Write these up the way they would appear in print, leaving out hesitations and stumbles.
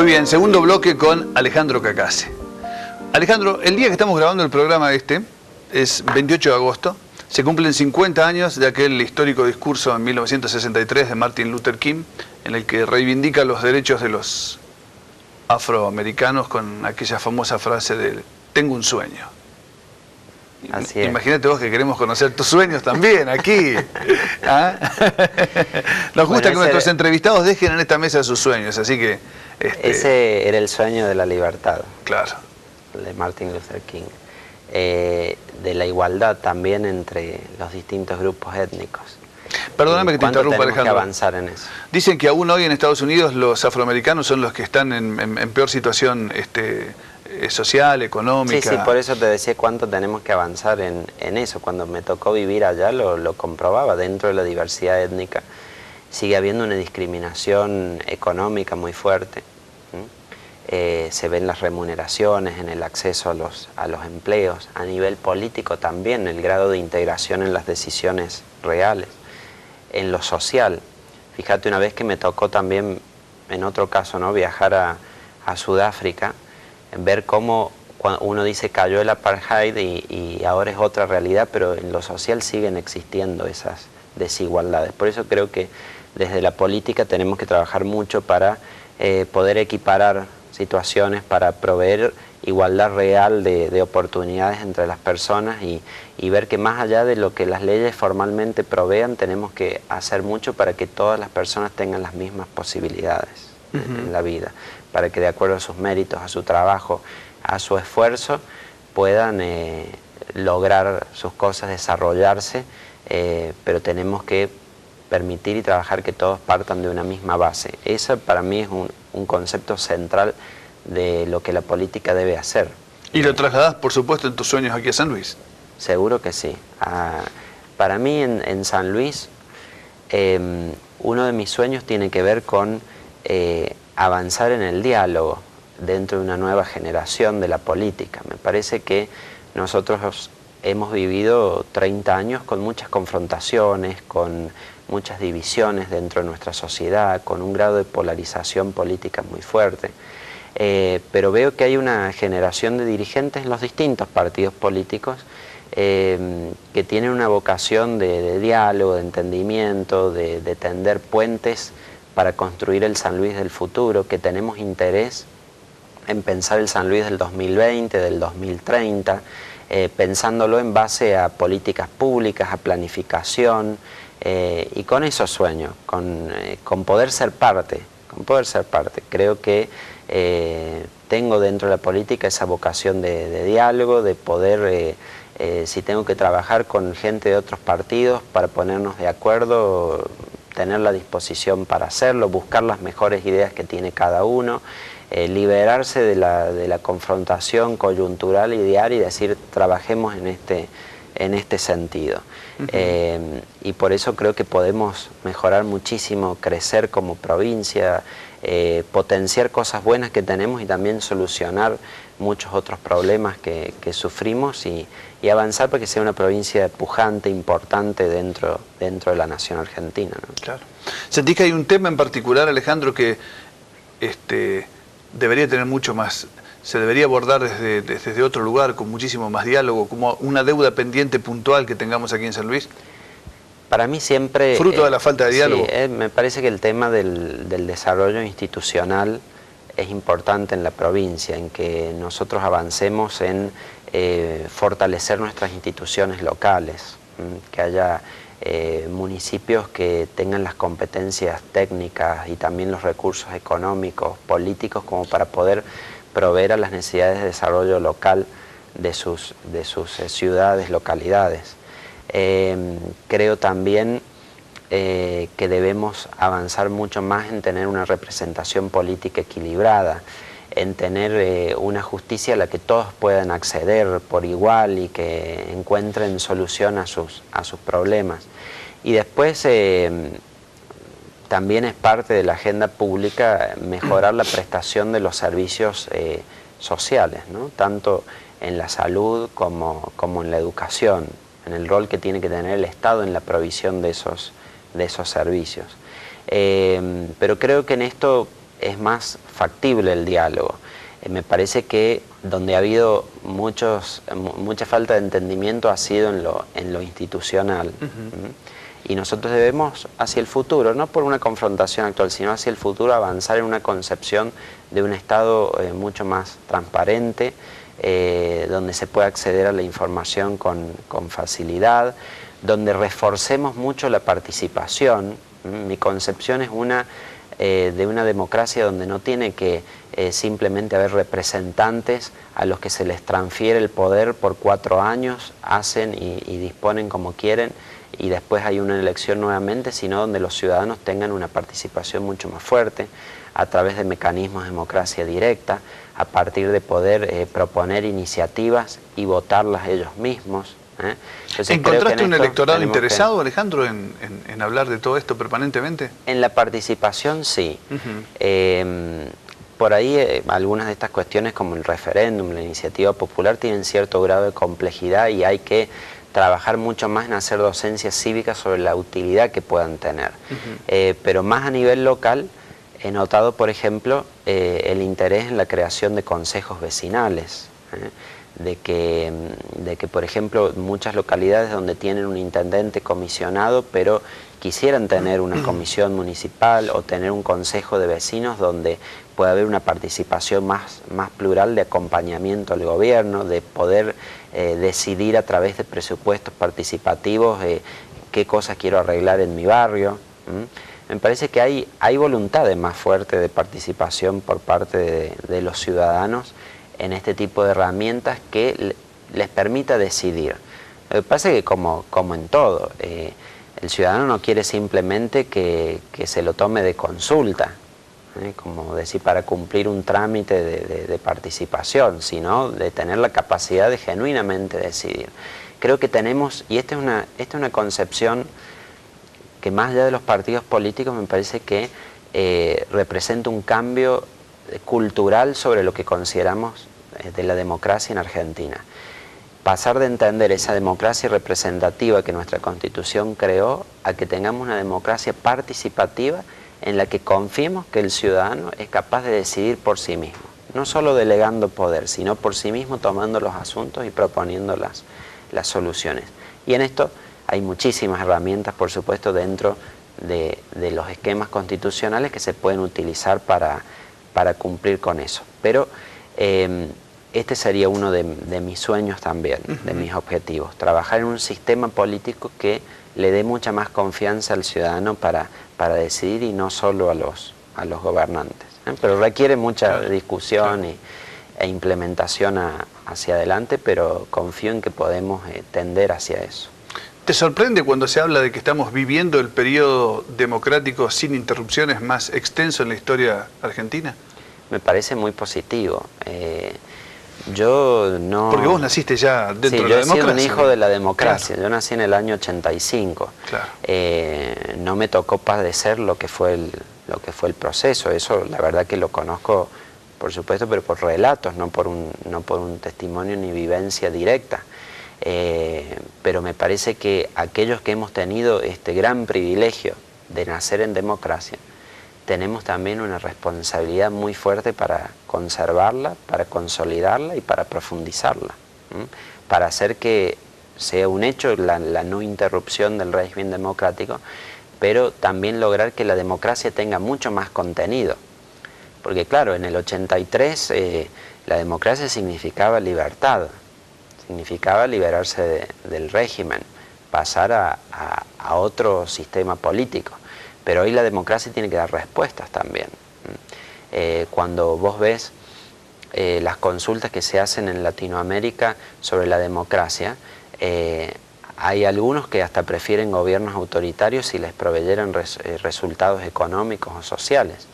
Muy bien, segundo bloque con Alejandro Cacase. Alejandro, el día que estamos grabando el programa es 28 de agosto. Se cumplen 50 años de aquel histórico discurso en 1963 de Martin Luther King, en el que reivindica los derechos de los afroamericanos con aquella famosa frase de "tengo un sueño". Así es. Imagínate vos que queremos conocer tus sueños también aquí. ¿Ah? Nos gusta que nuestros entrevistados dejen en esta mesa sus sueños, así que... Ese era el sueño de la libertad. Claro. De Martin Luther King. De la igualdad también entre los distintos grupos étnicos. Perdóname que te interrumpa, Alejandro. Tenemos que avanzar en eso. Dicen que aún hoy en Estados Unidos los afroamericanos son los que están en peor situación social, económica. Sí, por eso te decía cuánto tenemos que avanzar en eso. Cuando me tocó vivir allá lo comprobaba. Dentro de la diversidad étnica sigue habiendo una discriminación económica muy fuerte. Se ven las remuneraciones, en el acceso a los empleos, a nivel político también, el grado de integración en las decisiones reales, en lo social. Fíjate, una vez que me tocó también, en otro caso, ¿no?, viajar a Sudáfrica, ver cómo uno dice cayó el apartheid y ahora es otra realidad, pero en lo social siguen existiendo esas desigualdades. Por eso creo que desde la política tenemos que trabajar mucho para poder equiparar situaciones, para proveer igualdad real de oportunidades entre las personas y ver que más allá de lo que las leyes formalmente provean, tenemos que hacer mucho para que todas las personas tengan las mismas posibilidades en la vida, para que de acuerdo a sus méritos, a su trabajo, a su esfuerzo, puedan lograr sus cosas, desarrollarse, pero tenemos que permitir y trabajar que todos partan de una misma base. Eso para mí es un concepto central de lo que la política debe hacer. ¿Y lo trasladás, por supuesto, en tus sueños aquí a San Luis? Seguro que sí. Para mí en San Luis, uno de mis sueños tiene que ver con avanzar en el diálogo dentro de una nueva generación de la política. Me parece que nosotros hemos vivido 30 años con muchas confrontaciones, con muchas divisiones dentro de nuestra sociedad, con un grado de polarización política muy fuerte. Pero veo que hay una generación de dirigentes en los distintos partidos políticos que tienen una vocación de diálogo, de entendimiento, de tender puentes para construir el San Luis del futuro, que tenemos interés en pensar el San Luis del 2020, del 2030, pensándolo en base a políticas públicas, a planificación, y con esos sueños, con poder ser parte, Creo que tengo dentro de la política esa vocación de diálogo, de poder, si tengo que trabajar con gente de otros partidos para ponernos de acuerdo, tener la disposición para hacerlo, buscar las mejores ideas que tiene cada uno, liberarse de la confrontación coyuntural y diaria y decir, trabajemos en este sentido. Y por eso creo que podemos mejorar muchísimo, crecer como provincia, potenciar cosas buenas que tenemos y también solucionar muchos otros problemas que sufrimos y avanzar para que sea una provincia pujante, importante dentro de la nación argentina, ¿no? Claro. ¿Sentís que hay un tema en particular, Alejandro, que debería tener mucho más, se debería abordar desde otro lugar, con muchísimo más diálogo, como una deuda pendiente puntual que tengamos aquí en San Luis? Para mí siempre... Fruto de la falta de diálogo. Sí, me parece que el tema del desarrollo institucional es importante en la provincia, en que nosotros avancemos en fortalecer nuestras instituciones locales, que haya municipios que tengan las competencias técnicas y también los recursos económicos, políticos, como para poder proveer a las necesidades de desarrollo local de sus ciudades, localidades. Creo también que debemos avanzar mucho más en tener una representación política equilibrada, en tener una justicia a la que todos puedan acceder por igual y que encuentren solución a sus problemas. Y después también es parte de la agenda pública mejorar la prestación de los servicios sociales, ¿no? Tanto en la salud como en la educación, en el rol que tiene que tener el Estado en la provisión de esos servicios. Pero creo que en esto es más factible el diálogo. Me parece que donde ha habido mucha falta de entendimiento ha sido en lo institucional. Y nosotros debemos, hacia el futuro, no por una confrontación actual, sino hacia el futuro, avanzar en una concepción de un Estado mucho más transparente, donde se pueda acceder a la información con facilidad, donde reforcemos mucho la participación. Mi concepción es de una democracia donde no tiene que simplemente haber representantes a los que se les transfiere el poder por 4 años, hacen y disponen como quieren, y después hay una elección nuevamente, sino donde los ciudadanos tengan una participación mucho más fuerte a través de mecanismos de democracia directa, a partir de poder proponer iniciativas y votarlas ellos mismos. Entonces, ¿encontraste un electorado interesado, Alejandro, en hablar de todo esto permanentemente? En la participación, sí. Por ahí algunas de estas cuestiones como el referéndum, la iniciativa popular, tienen cierto grado de complejidad y hay que trabajar mucho más en hacer docencia cívica sobre la utilidad que puedan tener. Pero más a nivel local, he notado, por ejemplo, el interés en la creación de consejos vecinales, de que, por ejemplo, muchas localidades donde tienen un intendente comisionado, pero quisieran tener una comisión municipal o tener un consejo de vecinos donde pueda haber una participación más plural de acompañamiento al gobierno, de poder decidir a través de presupuestos participativos qué cosas quiero arreglar en mi barrio. Me parece que hay voluntad más fuerte de participación por parte de los ciudadanos en este tipo de herramientas que les permita decidir. Lo que pasa es que como en todo, el ciudadano no quiere simplemente que se lo tome de consulta, como decir, para cumplir un trámite de participación, sino de tener la capacidad de genuinamente decidir. Creo que tenemos, y esta es una concepción que más allá de los partidos políticos me parece que representa un cambio cultural sobre lo que consideramos de la democracia en Argentina. Pasar de entender esa democracia representativa que nuestra Constitución creó a que tengamos una democracia participativa en la que confiemos que el ciudadano es capaz de decidir por sí mismo, no solo delegando poder, sino por sí mismo tomando los asuntos y proponiendo las soluciones. Y en esto hay muchísimas herramientas, por supuesto, dentro de los esquemas constitucionales que se pueden utilizar para cumplir con eso. Pero este sería uno de mis sueños también, de mis objetivos, trabajar en un sistema político que le dé mucha más confianza al ciudadano para decidir y no solo a los gobernantes. Pero requiere mucha discusión e implementación hacia adelante, pero confío en que podemos tender hacia eso. ¿Te sorprende cuando se habla de que estamos viviendo el periodo democrático sin interrupciones más extenso en la historia argentina? Me parece muy positivo. Yo no... Porque vos naciste ya dentro de la democracia. Sí, yo he sido un hijo de la democracia. Claro. Yo nací en el año 85. Claro. No me tocó padecer lo que fue el proceso. Eso la verdad que lo conozco, por supuesto, pero por relatos, no por un testimonio ni vivencia directa. Pero me parece que aquellos que hemos tenido este gran privilegio de nacer en democracia, tenemos también una responsabilidad muy fuerte para conservarla, para consolidarla y para profundizarla, para hacer que sea un hecho la no interrupción del régimen democrático, pero también lograr que la democracia tenga mucho más contenido. Porque claro, en el 83 la democracia significaba libertad, significaba liberarse del régimen, pasar a otro sistema político. Pero hoy la democracia tiene que dar respuestas también. Cuando vos ves las consultas que se hacen en Latinoamérica sobre la democracia, hay algunos que hasta prefieren gobiernos autoritarios si les proveyeran resultados económicos o sociales.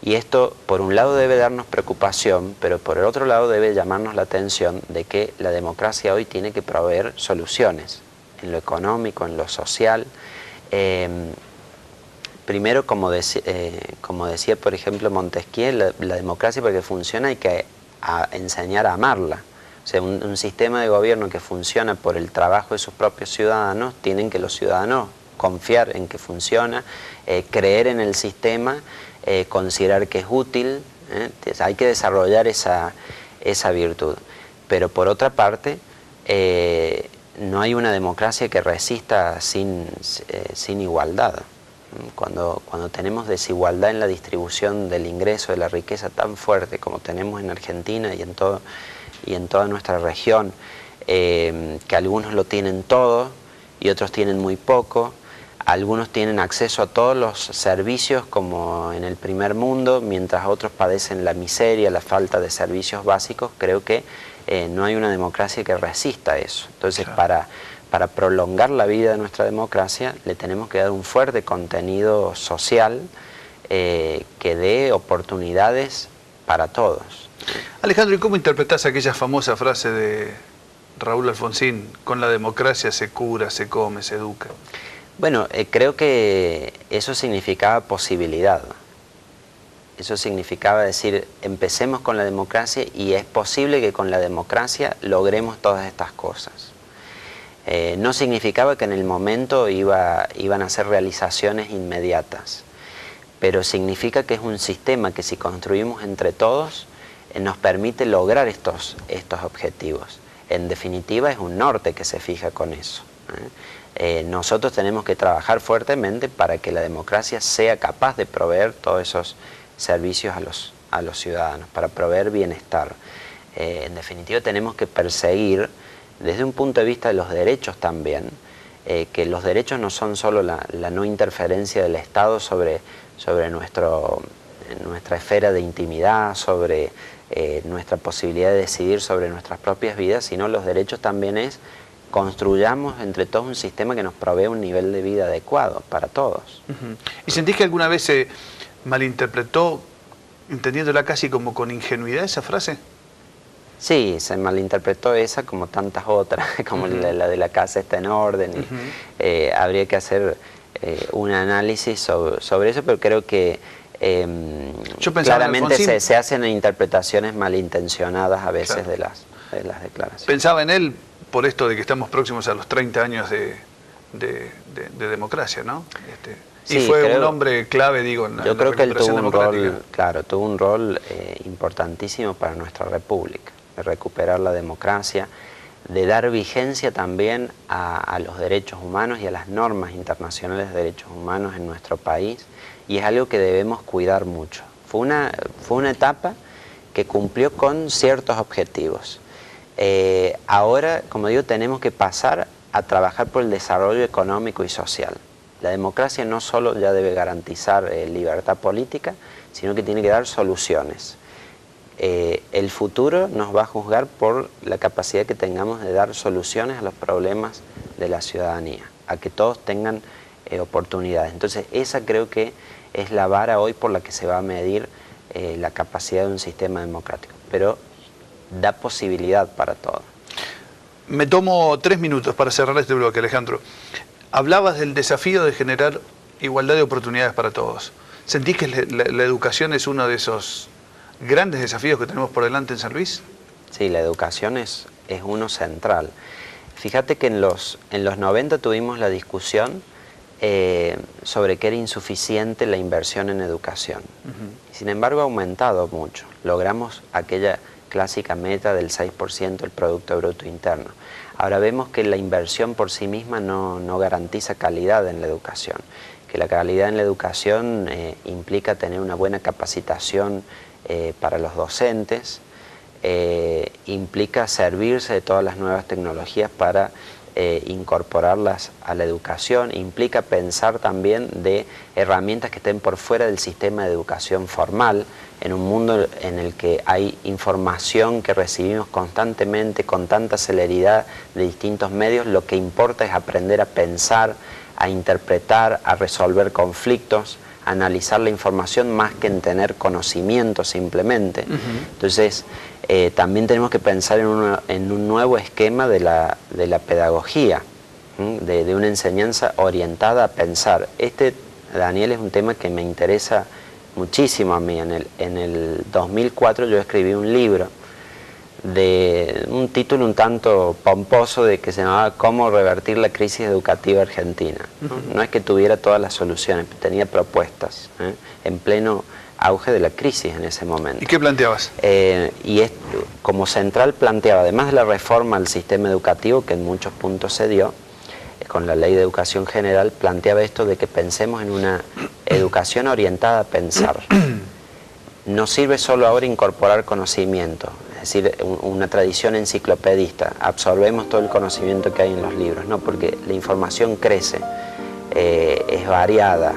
Y esto, por un lado, debe darnos preocupación, pero por el otro lado debe llamarnos la atención de que la democracia hoy tiene que proveer soluciones en lo económico, en lo social. Primero, como decía, por ejemplo, Montesquieu, la democracia para que funcione hay que enseñar a amarla. O sea, un sistema de gobierno que funciona por el trabajo de sus propios ciudadanos, tienen que los ciudadanos confiar en que funciona, creer en el sistema considerar que es útil, hay que desarrollar esa virtud. Pero por otra parte, no hay una democracia que resista sin igualdad. Cuando tenemos desigualdad en la distribución del ingreso, de la riqueza tan fuerte como tenemos en Argentina y en toda nuestra región, que algunos lo tienen todo y otros tienen muy poco, algunos tienen acceso a todos los servicios como en el primer mundo, mientras otros padecen la miseria, la falta de servicios básicos. Creo que no hay una democracia que resista eso. Entonces, claro, para prolongar la vida de nuestra democracia le tenemos que dar un fuerte contenido social que dé oportunidades para todos. Alejandro, ¿y cómo interpretás aquella famosa frase de Raúl Alfonsín: con la democracia se cura, se come, se educa? Bueno, creo que eso significaba posibilidad. Eso significaba decir, empecemos con la democracia y es posible que con la democracia logremos todas estas cosas. No significaba que en el momento iban a ser realizaciones inmediatas, pero significa que es un sistema que si construimos entre todos nos permite lograr estos objetivos. En definitiva es un norte que se fija con eso. Nosotros tenemos que trabajar fuertemente para que la democracia sea capaz de proveer todos esos servicios a los ciudadanos, para proveer bienestar. En definitiva tenemos que perseguir, desde un punto de vista de los derechos también, que los derechos no son solo la no interferencia del Estado sobre nuestra esfera de intimidad, sobre nuestra posibilidad de decidir sobre nuestras propias vidas, sino los derechos también es construyamos entre todos un sistema que nos provea un nivel de vida adecuado para todos. ¿Y sentís que alguna vez se malinterpretó, entendiéndola casi como con ingenuidad, esa frase? Sí, se malinterpretó esa como tantas otras, como la de la casa está en orden. Y, habría que hacer un análisis sobre eso, pero creo que claramente se hacen interpretaciones malintencionadas a veces de las declaraciones. Pensaba en él por esto de que estamos próximos a los 30 años de democracia, ¿no? Sí, y fue un hombre clave, digo, en la yo creo que él tuvo un rol, claro, tuvo un rol importantísimo para nuestra república, de recuperar la democracia, de dar vigencia también a los derechos humanos y a las normas internacionales de derechos humanos en nuestro país, y es algo que debemos cuidar mucho. Fue una etapa que cumplió con ciertos objetivos. Ahora, como digo, tenemos que pasar a trabajar por el desarrollo económico y social. La democracia no solo ya debe garantizar libertad política, sino que tiene que dar soluciones. El futuro nos va a juzgar por la capacidad que tengamos de dar soluciones a los problemas de la ciudadanía, a que todos tengan oportunidades. Entonces, esa creo que es la vara hoy por la que se va a medir la capacidad de un sistema democrático. Pero da posibilidad para todo. Me tomo 3 minutos para cerrar este bloque, Alejandro. Hablabas del desafío de generar igualdad de oportunidades para todos. ¿Sentís que la educación es uno de esos grandes desafíos que tenemos por delante en San Luis? Sí, la educación es uno central. Fíjate que en los 90 tuvimos la discusión sobre que era insuficiente la inversión en educación. Sin embargo, ha aumentado mucho. Logramos aquella clásica meta del 6% del Producto Bruto Interno. Ahora vemos que la inversión por sí misma no garantiza calidad en la educación, que la calidad en la educación implica tener una buena capacitación para los docentes, implica servirse de todas las nuevas tecnologías para incorporarlas a la educación, implica pensar también de herramientas que estén por fuera del sistema de educación formal, en un mundo en el que hay información que recibimos constantemente con tanta celeridad de distintos medios. Lo que importa es aprender a pensar, a interpretar, a resolver conflictos, a analizar la información más que en tener conocimiento simplemente. Entonces, también tenemos que pensar en un nuevo esquema de la pedagogía, de una enseñanza orientada a pensar. Daniel, es un tema que me interesa muchísimo a mí. En el 2004 yo escribí un libro de un título un tanto pomposo que se llamaba ¿Cómo revertir la crisis educativa argentina? No es que tuviera todas las soluciones, tenía propuestas en pleno auge de la crisis en ese momento. ¿Y qué planteabas? Como central planteaba, además de la reforma al sistema educativo, que en muchos puntos se dio, con la Ley de Educación General, planteaba esto de que pensemos en una educación orientada a pensar. No sirve solo ahora incorporar conocimiento, es decir, una tradición enciclopedista, absorbemos todo el conocimiento que hay en los libros, no, porque la información crece, es variada.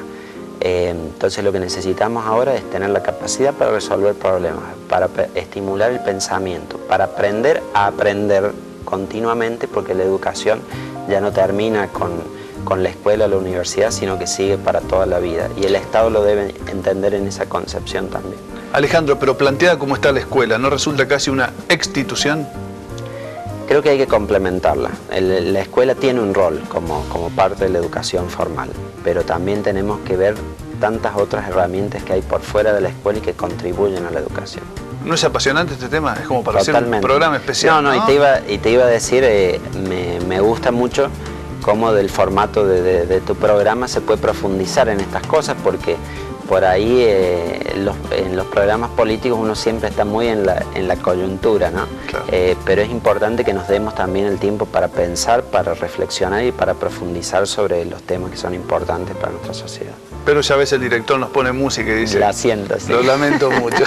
Entonces lo que necesitamos ahora es tener la capacidad para resolver problemas, para estimular el pensamiento, para aprender a aprender continuamente, porque la educación ya no termina con la escuela o la universidad, sino que sigue para toda la vida. Y el Estado lo debe entender en esa concepción también. Alejandro, pero planteada como está la escuela, ¿no resulta casi una institución? Creo que hay que complementarla. La escuela tiene un rol como parte de la educación formal, pero también tenemos que ver tantas otras herramientas que hay por fuera de la escuela y que contribuyen a la educación. ¿No es apasionante este tema? Es como para Totalmente. hacer un programa especial. No, y te iba a decir, me gusta mucho cómo del formato de tu programa se puede profundizar en estas cosas, porque por ahí en los programas políticos uno siempre está muy en la coyuntura, ¿no? Claro. Pero es importante que nos demos también el tiempo para pensar, para reflexionar y para profundizar sobre los temas que son importantes para nuestra sociedad. Pero ya ves, el director nos pone música y dice... La siento, sí. Lo lamento mucho.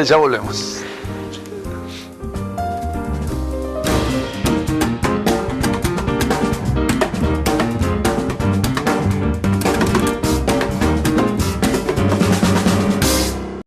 Ya volvemos.